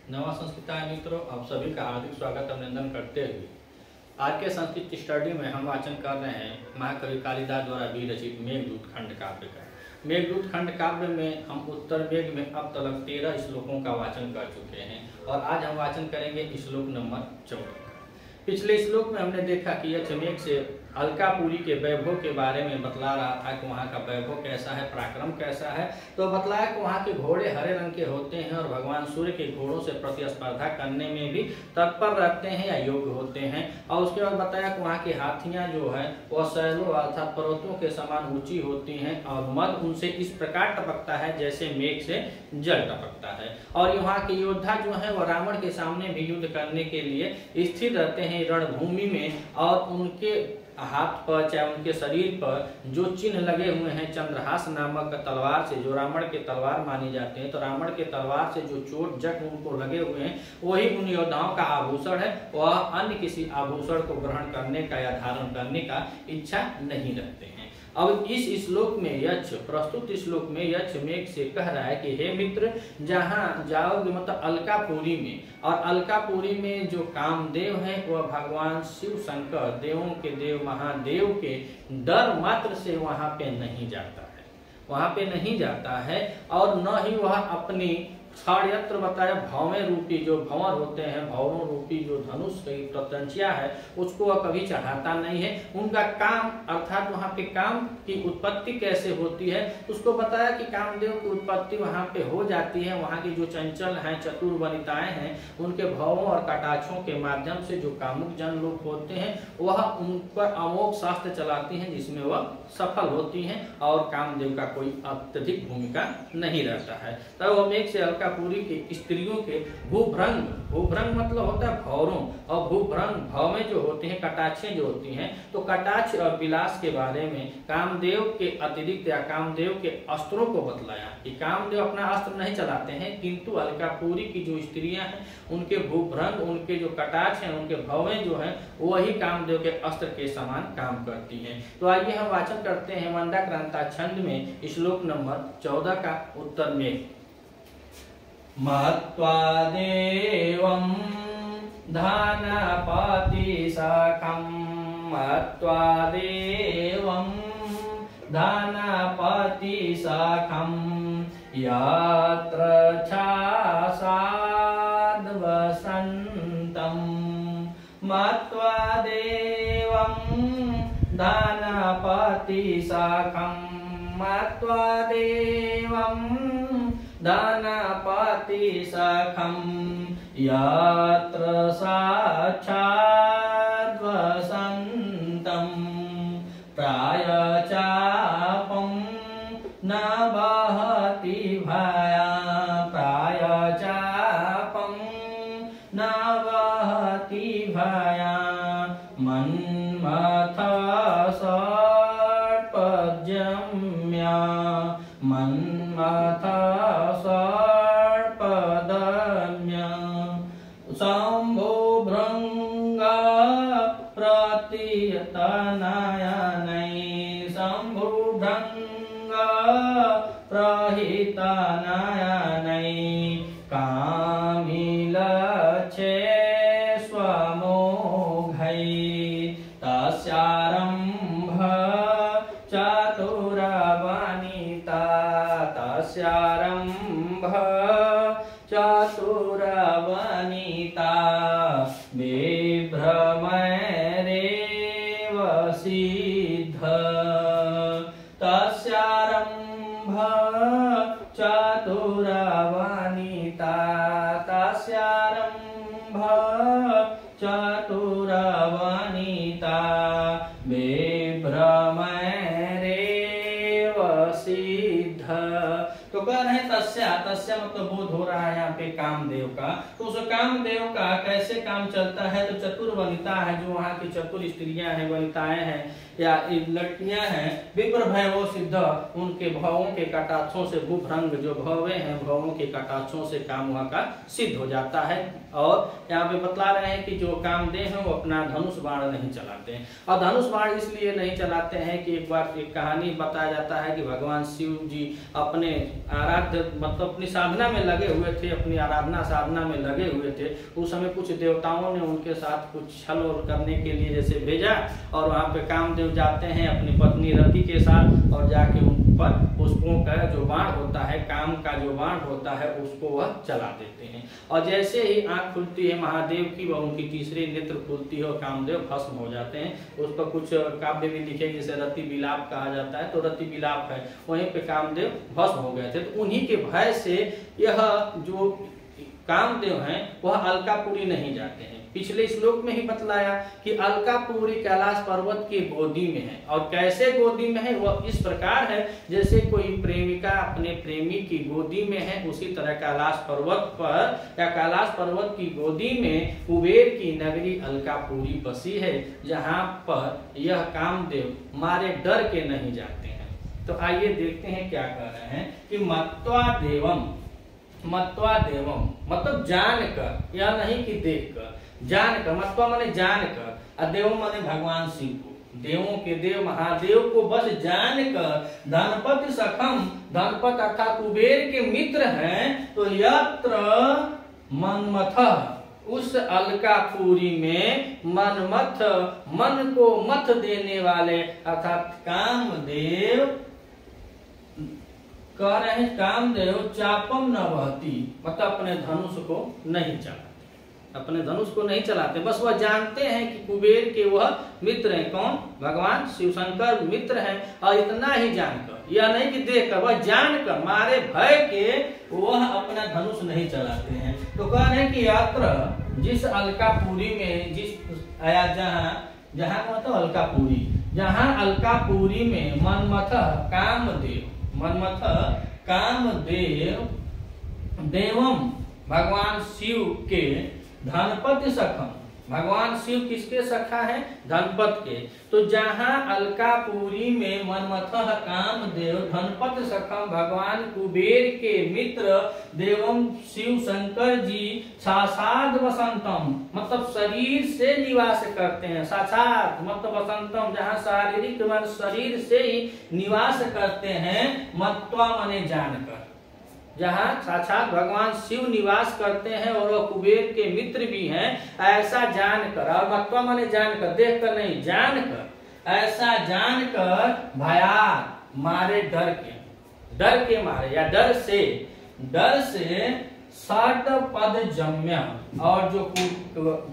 नवा संस्कृताय मित्रों, आप सभी का हार्दिक स्वागत अभिनंदन करते हुए आज के संस्कृत स्टडी में हम वाचन कर रहे हैं महाकवि कालिदास द्वारा विरचित मेघदूत खंड काव्य का। मेघदूत खंड काव्य में हम उत्तर मेघ में अब तक 13 श्लोकों का वाचन कर चुके हैं और आज हम वाचन करेंगे श्लोक नंबर 14। पिछले श्लोक में हमने देखा कि यक्षमेघ से अलकापुरी के वैभव के बारे में बतला रहा था कि वहाँ का वैभव कैसा है, पराक्रम कैसा है। तो बतलाया कि वहाँ के घोड़े हरे रंग के होते हैं और भगवान सूर्य के घोड़ों से प्रतिस्पर्धा करने में भी तत्पर रहते हैं या योग्य होते हैं। और उसके बाद बताया कि वहाँ की हाथियाँ जो है वह शैलों अर्थात पर्वतों के समान ऊंची होती हैं और मद उनसे इस प्रकार टपकता है जैसे मेघ से जल टपकता है। और यहाँ के योद्धा जो है वह रावण के सामने भी युद्ध करने के लिए स्थिर रहते हैं रणभूमि में, और उनके हाथ पर चाहे उनके शरीर पर जो चिन्ह लगे हुए हैं चंद्रहास नामक तलवार से, जो रावण के तलवार मानी जाते हैं, तो रावण के तलवार से जो चोट जख्म उनको लगे हुए हैं वही उन योद्धाओं का आभूषण है। वह अन्य किसी आभूषण को ग्रहण करने का या धारण करने का इच्छा नहीं रखते हैं। अब इस श्लोक में यक्ष प्रस्तुत श्लोक में यक्षमेघ से कह रहा है कि हे मित्र, जहाँ जाओगे मतलब अलकापुरी में, और अलकापुरी में जो कामदेव है वह भगवान शिव शंकर देवों के देव महादेव के डर मात्र से वहां पे नहीं जाता है, वहां पे नहीं जाता है। और न ही वह अपनी षड्यंत्र बताया भौवें रूपी जो भंवर होते हैं, भौरों रूपी जो धनुष की प्रत्यंशिया है उसको वह कभी चढ़ाता नहीं है। उनका काम अर्थात वहाँ पे काम की उत्पत्ति कैसे होती है उसको बताया कि कामदेव की उत्पत्ति वहाँ पे हो जाती है। वहाँ की जो चंचल हैं चतुर वनिताएं हैं उनके भवों और कटाक्षों के माध्यम से जो कामुक जन लोग होते हैं वह उन पर अमोघ शास्त्र चलाती हैं जिसमें वह सफल होती हैं और कामदेव का कोई अत्यधिक भूमिका नहीं रहता है। तब वह मेघ से अलकापुरी की स्त्रियों के भूभ्रंग, भूभ्रंग मतलब होता है भौरों, और भूभ्रंग भौवें जो होती हैं कटाक्षें जो होती हैं, तो कटाक्ष और विलास के बारे में कामदेव के अतिरिक्त या कामदेव के अस्त्रों को बतलाया कि कामदेव अपना अस्त्र नहीं चलाते हैं, किंतु अलकापुरी की जो स्त्रियां हैं उनके भूभ्रंग, उनके जो कटाक्ष हैं, उनके भौवें जो हैं वही कामदेव के अस्त्र के समान काम करती हैं। तो आइए हम वाचन करते हैं मंदाक्रांता छंद में श्लोक नंबर 14 का उत्तर में। महत्वा देवं धानपति सखं, महत्वा देवं धानपति सखं, यत्र छासाद्वसन्तं, महत्वा देवं धनपति सखं, महत्वा देवं धनपति सखं, यत्र साक्षाद्वसन्तं, प्रायचापं न वहति भया, प्रायचापं न वहति भया, मन्मथ सर्पजम्या, मन्मथ सर्पदम्य, शम्भुभृङ्ग प्रतितनयनै, शम्भुभृङ्ग प्रहितनयनै, कामिलच्छे स्वमोघै, तस्यारम्भ चतुरवनिता, तस्यारम्भ चतुरवनिता, बिभ्रमैरेव सिद्ध, तस्यारम्भ चतुरवनिता, तस्यारम्भ चतुरवनिता, बिभ्रमैरेव सिद्ध। तो कह रहे हैं तस्या, तस्या मतलब बोध हो रहा है यहाँ पे कामदेव का। तो उस कामदेव का कैसे काम चलता है, तो चतुर वनिता है जो वहाँ की चतुर स्त्रियां हैं, वनिताएं हैं या लड़कियां हैं, विप्र भयवो सिद्ध, उनके भवों के कटाक्षों से, भूभ्रंग जो भवे हैं भवों के कटाक्षों से काम वहाँ का सिद्ध हो जाता है। और यहाँ पे बतला रहे हैं कि जो कामदेव हैं वो अपना धनुष बाण नहीं चलाते हैं। और धनुष बाण इसलिए नहीं चलाते हैं कि एक बार एक कहानी बताया जाता है कि भगवान शिव जी अपने आराध्य मतलब अपनी साधना में लगे हुए थे, अपने अपनी आराधना साधना में लगे हुए थे, उस समय कुछ देवताओं ने उनके साथ कुछ छल और करने के लिए जैसे भेजा, और वहाँ पे कामदेव जाते हैं अपनी पत्नी रति के साथ और जाके उन पर पुष्पों का जो बाण होता है, काम का जो बाण होता है, उसको वह चला देते हैं। और जैसे ही आंख खुलती है महादेव की, वह उनकी तीसरी नेत्र खुलती है और कामदेव भस्म हो जाते हैं। उस पर कुछ काव्य भी लिखे जिसे रति विलाप कहा जाता है, तो रति विलाप है, वहीं पे कामदेव भस्म हो गए थे। तो उन्हीं के भय से यह जो कामदेव हैं वह अलकापुरी नहीं जाते हैं। पिछले श्लोक में ही बतलाया कि अलकापुरी कैलाश पर्वत की गोदी में है, और कैसे गोदी में है वह इस प्रकार है जैसे कोई प्रेमिका अपने प्रेमी की गोदी में है, उसी तरह कैलाश पर्वत पर या कैलाश पर्वत की गोदी में कुबेर की नगरी अलकापुरी बसी है, जहाँ पर यह कामदेव मारे डर के नहीं जाते हैं। तो आइए देखते हैं क्या कह रहे हैं कि मत्वा देवम मतलब जानकर, यह नहीं कि देखकर, जानकर, मत्वा माने जानकर, और देव माने भगवान शिव को, देवों के देव महादेव को बस जानकर धनपति सखम, धनपत अर्थात कुबेर के मित्र हैं, तो यत्र मनमथ, उस अलकापुरी में मनमथ, मन को मथ देने वाले अर्थात कामदेव कह रहे हैं, कामदेव चापम न वहती, मतलब अपने धनुष को नहीं चलाते, अपने धनुष को नहीं चलाते, बस वह जानते हैं कि कुबेर के वह मित्र हैं। कौन? भगवान शिव शंकर मित्र हैं। और इतना ही जानकर, यह नहीं कि देखकर, वह जानकर मारे भय के वह अपना धनुष नहीं चलाते हैं। तो कह रहे हैं कि यात्र जिस अलकापुरी में, जिस आया जहाँ मतलब अलकापुरी, जहाँ अलकापुरी में मनमथ कामदेव, मनमथ कामदेव देवम भगवान शिव के धनपति सखम, भगवान शिव किसके सखा है? धनपत के। तो जहाँ अलकापुरी में मनमथ कामदेव धनपत सखम भगवान कुबेर के मित्र देवम शिव शंकर जी साक्षात वसंतम, मतलब शरीर से निवास करते हैं। साक्षात मतलब वसंतम, जहाँ शारीरिक मन शरीर से ही निवास करते हैं। मत्वा माने जानकर, जहाँ साक्षात भगवान शिव निवास करते हैं और वह कुबेर के मित्र भी हैं, ऐसा जानकर, और मत्वा माने जानकर, देखकर नहीं, जानकर, ऐसा जानकर भयात मारे डर के मारे या डर से षट पद जम्य, और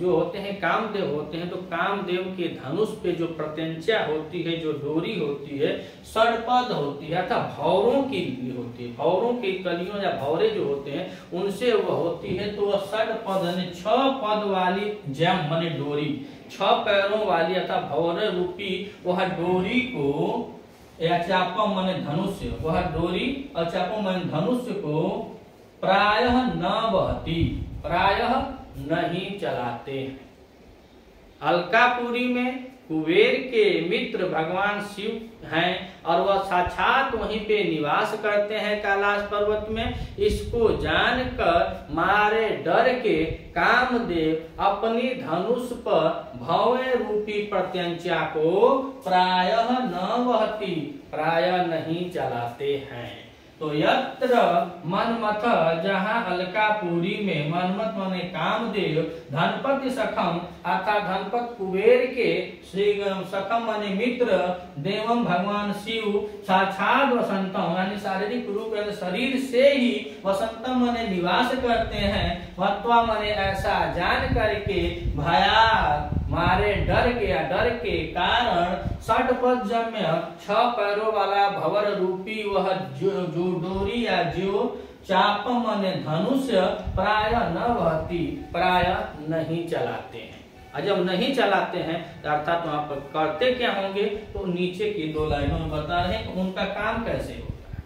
जो होते हैं कामदेव होते हैं, तो कामदेव के धनुष पे जो प्रत्यंचा होती है, जो डोरी होती है, षटपद होती है, अर्थात भौरों की होती है, भौरों की कलियों या भौरे जो होते हैं उनसे वह होती है। तो वह षटपद यानी 6 पद वाली जम माने डोरी, 6 पैरों वाली अर्थात भौरे रूपी वह डोरी को, या चापम माने धनुष्य, वह डोरी और चापम माने धनुष्य को प्रायः न बहती, प्रायः नहीं चलाते। अलकापुरी में कुबेर के मित्र भगवान शिव हैं और वह साक्षात वहीं पे निवास करते हैं कैलाश पर्वत में। इसको जानकर मारे डर के कामदेव अपनी धनुष पर भौवे रूपी प्रत्यंचा को प्रायः न वहती, प्रायः नहीं चलाते हैं। तो यत्र मनमथ, जहाँ अलकापुरी में मनमथ माने कामदेव धनपति सखम अर्थात धनपत कुबेर के श्री सखम माने मित्र देवम भगवान शिव साक्षात वसंतम यानी शारीरिक रूप शरीर से ही वसंतम माने निवास करते हैं। मत्वा माने ऐसा जान करके भया मारे डर के कारण षटपद जम्य 6 पैरों वाला भवर रूपी वह जो डोरी या जो चाप माने धनुष प्राय न वहती, प्राय नहीं चलाते हैं। और जब नहीं चलाते हैं तो अर्थात वहां पर करते क्या होंगे, तो नीचे की 2 लाइनों में बता रहे हैं उनका काम कैसे होता है।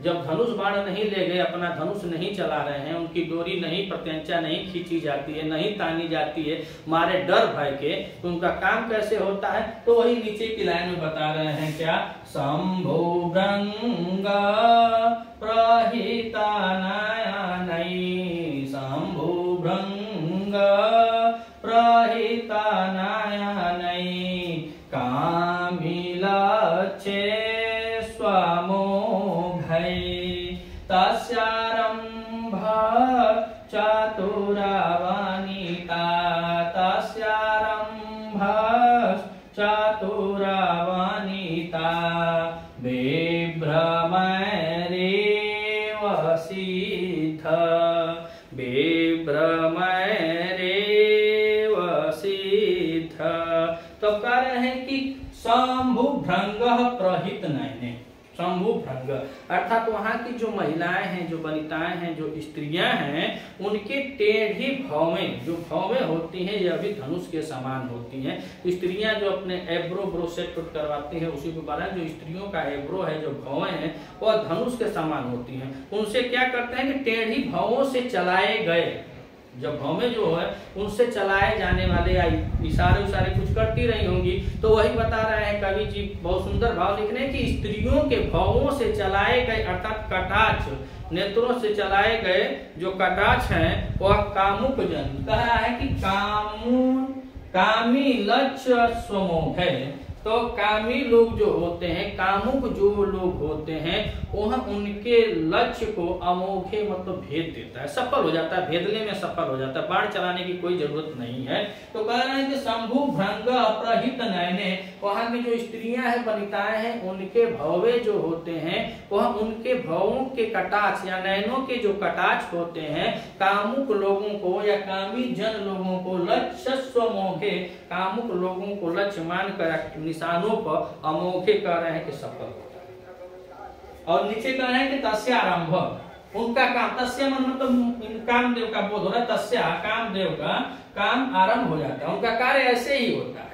जब धनुष बाण नहीं ले गए, अपना धनुष नहीं चला रहे हैं, उनकी डोरी नहीं प्रत्यंचा नहीं खींची जाती है, नहीं तानी जाती है मारे डर भय के, तो उनका काम कैसे होता है, तो वही नीचे की लाइन में बता रहे हैं क्या, शंभो भृंग प्रहिता नयनै, शंभो भृंग प्रहिता नयनै, कामिलच्छे स्वमोघै तस्यारंभ चातुरवनिता तस्यारम्भश्चातुरवनिता विभ्रमैरेव सिद्ध विभ्रमैरेव सिद्ध। तो कह रहे हैं कि शंभु भृंग प्रहित नयने, शंभु भृंग अर्थात वहाँ की जो महिलाएं हैं, जो वनिताएं हैं, जो स्त्रियां हैं, उनके टेढ़ी भौवें, जो भौवें होती हैं यह भी धनुष के समान होती हैं। स्त्रियां जो अपने एब्रो ब्रो सेट करवाती हैं उसी को बारे जो स्त्रियों का एब्रो है, जो भौवें हैं वह धनुष के समान होती हैं। उनसे क्या करते हैं कि टेढ़ी भौवों से चलाए गए, जब भौवें जो है उनसे चलाए जाने वाले या इशारे उशारे कुछ करती रही होंगी, तो वही बता रहे हैं कवि जी बहुत सुंदर भाव लिख रहे हैं कि स्त्रियों के भौवों से चलाए गए अर्थात कटाक्ष, नेत्रों से चलाए गए जो कटाक्ष हैं वह कामुक जन, कह रहा है कि कामी लक्ष्य स्वमोह है। तो कामी लोग जो होते हैं, कामुक जो लोग होते हैं, वह उनके लक्ष्य को अमोघे मतलब भेद देता है, सफल हो जाता है, भेदने में सफल हो जाता है, बाण चलाने की कोई जरूरत नहीं है। तो कह रहे हैं कि शंभु भृंग प्रहित नयने, वहां की जो स्त्रियां हैं, वनिताएं हैं, उनके भौवे जो होते हैं वह उनके भवों के कटाक्ष या नयनों के जो कटाक्ष होते हैं कामुक लोगों को या कामी जन लोगों को लक्ष्य स्वमोघे, कामुक लोगों को लक्ष्य मानकर निशानों पर अमोघे कह रहे हैं कि सफल होता है। और नीचे कह रहे हैं कि तस्यारंभ, उनका काम, तस्य मतलब कामदेव का बोध हो रहा है, तस्या कामदेव का काम आरंभ हो जाता है। उनका कार्य ऐसे ही होता है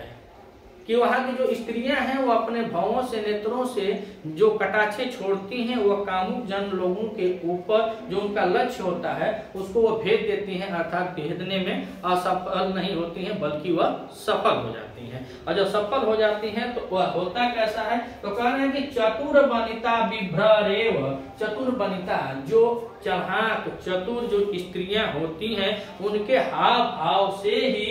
कि वहां की जो स्त्रियां हैं वो अपने भवों से, नेत्रों से जो कटाक्षे छोड़ती हैं वह कामुक जन लोगों के ऊपर जो उनका लक्ष्य होता है उसको वो भेद देती हैं, अर्थात भेदने में असफल नहीं होती हैं बल्कि वह सफल हो जाती हैं। और जब सफल हो जाती हैं तो वह होता कैसा है, तो कह रहे हैं कि चतुर वनिता विभ्ररेव, चतुर वनिता जो चालाक चतुर जो स्त्रियां होती हैं उनके हाव भाव से ही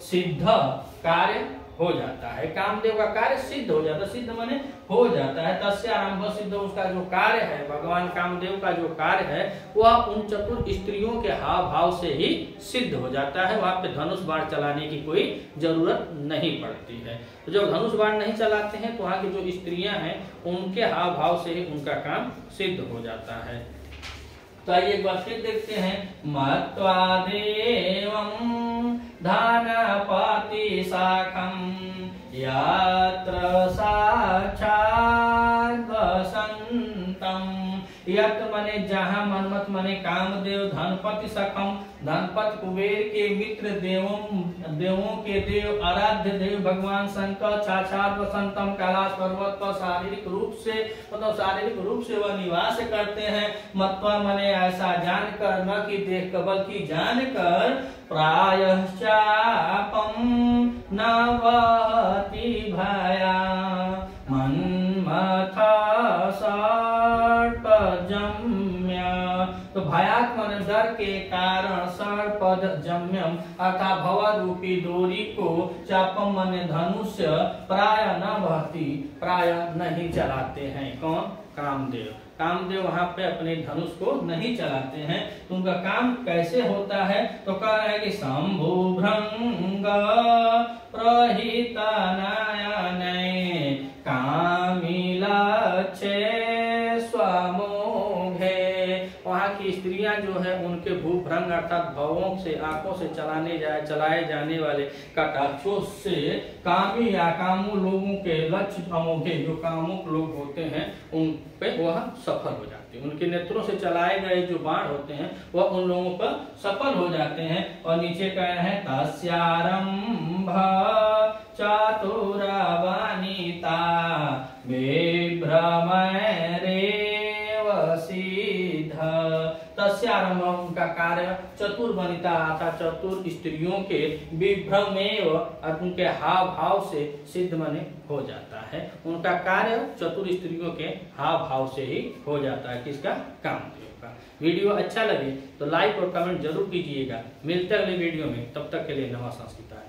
सिद्ध कार्य हो जाता है, कामदेव का कार्य सिद्ध हो जाता है, सिद्ध माने हो जाता है। तस्य आरंभ सिद्ध, उसका जो कार्य है, भगवान कामदेव का जो कार्य है वह उन चतुर स्त्रियों के हाव भाव से ही सिद्ध हो जाता है। वहां पे धनुष बाण चलाने की कोई जरूरत नहीं पड़ती है। तो जब धनुष बाण नहीं चलाते हैं तो वहां की जो स्त्रियां हैं उनके हाव भाव से ही उनका काम सिद्ध हो जाता है। तो आइए एक बार फिर देखते हैं, मत्वा देवं धनपति शाखं यत्र साक्षात् वसन्तं, यत मने जहाँ, मनमत मने कामदेव, धनपति सखम धनपति कुबेर के मित्र, देवों के देव, आराध्य देव भगवान शंकर, साक्षात वसंतम कैलाश पर्वत पर शारीरिक रूप से मतलब शारीरिक रूप से वह निवास करते हैं। मत्वा मने ऐसा जानकर, न कि देख बल्कि जानकर, प्रायश्चापम न वहति भया मन्मथ सर्पजम्य। तो भयात मन डर के कारण सर्पजम्यम अर्थात भव रूपी डोरी को, चापम मन धनुष्य, प्राय न वहति प्राय नहीं चलाते हैं। कौन? कामदेव। कामदेव वहां पे अपने धनुष को नहीं चलाते हैं। तो उनका काम कैसे होता है, तो कह रहे हैं कि शंभु भृंग प्रहित नयने कामिलक्षे स्वमोघे, वहां की स्त्रियां जो है उनके भूभ्रंग अर्थात भवों से, आंखों से चलाए जाने वाले कटाक्षों से कामी या कामू लोगों के लक्ष्य अमोघे, जो कामुक लोग होते हैं उन पे वह सफल हो जाते हैं। उनके नेत्रों से चलाए गए जो बाण होते हैं वह उन लोगों पर सफल हो जाते हैं। और नीचे कह रहे हैं तस्यारंभ चातुरवनिता विभ्रमैरेव सिद्ध, तस्यारंभ उनका कार्य चतुर वनिता अर्थात चतुर स्त्रियों के विभ्रमेव उनके हाव भाव से सिद्ध मने हो जाता है। उनका कार्य चतुर स्त्रियों के हाव भाव से ही हो जाता है। किसका? कामदेव का। वीडियो अच्छा लगे तो लाइक और कमेंट जरूर कीजिएगा। मिलते हैं अगले वीडियो में, तब तक के लिए नमः संस्कृताय।